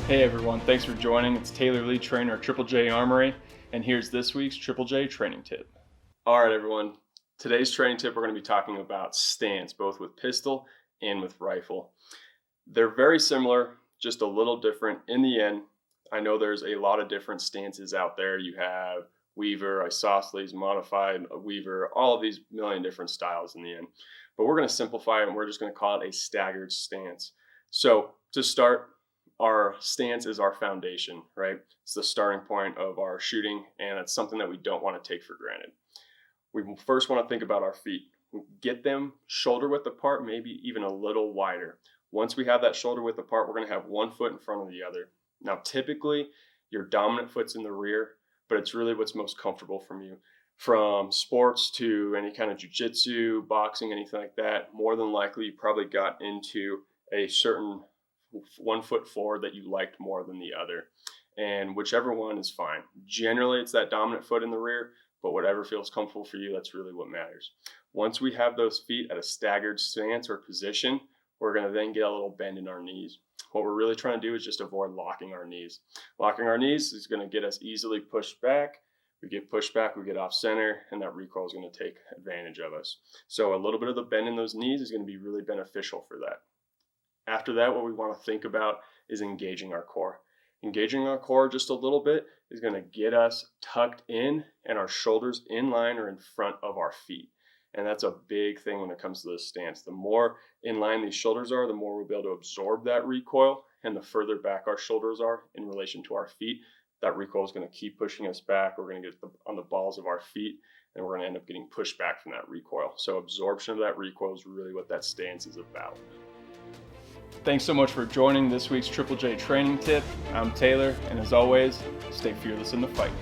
Hey everyone, thanks for joining. It's Taylor Lee, trainer at Triple J Armory, and here's this week's Triple J training tip. All right everyone, today's training tip we're going to be talking about stance, both with pistol and with rifle. They're very similar, just a little different in the end. I know there's a lot of different stances out there. You have Weaver, isosceles, modified, Weaver, all of these million different styles in the end. But we're going to simplify it and we're just going to call it a staggered stance. So to start, our stance is our foundation, right? It's the starting point of our shooting, and it's something that we don't want to take for granted. We first want to think about our feet. Get them shoulder width apart, maybe even a little wider. Once we have that shoulder width apart, we're going to have one foot in front of the other. Now, typically, your dominant foot's in the rear, but it's really what's most comfortable from you. From sports to any kind of jiu-jitsu, boxing, anything like that, more than likely you probably got into a certain 1 foot forward that you liked more than the other, and whichever one is fine. Generally it's that dominant foot in the rear, but whatever feels comfortable for you, that's really what matters. Once we have those feet at a staggered stance or position, we're going to then get a little bend in our knees. What we're really trying to do is just avoid locking our knees. Locking our knees is going to get us easily pushed back. We get pushed back, we get off center, and that recoil is going to take advantage of us. So a little bit of the bend in those knees is going to be really beneficial for that. After that, what we want to think about is engaging our core. Engaging our core just a little bit is going to get us tucked in and our shoulders in line or in front of our feet. And that's a big thing when it comes to this stance. The more in line these shoulders are, the more we'll be able to absorb that recoil, and the further back our shoulders are in relation to our feet, that recoil is going to keep pushing us back. We're going to get on the balls of our feet, and we're going to end up getting pushed back from that recoil. So absorption of that recoil is really what that stance is about. Thanks so much for joining this week's Triple J training tip. I'm Taylor, and as always, stay fearless in the fight.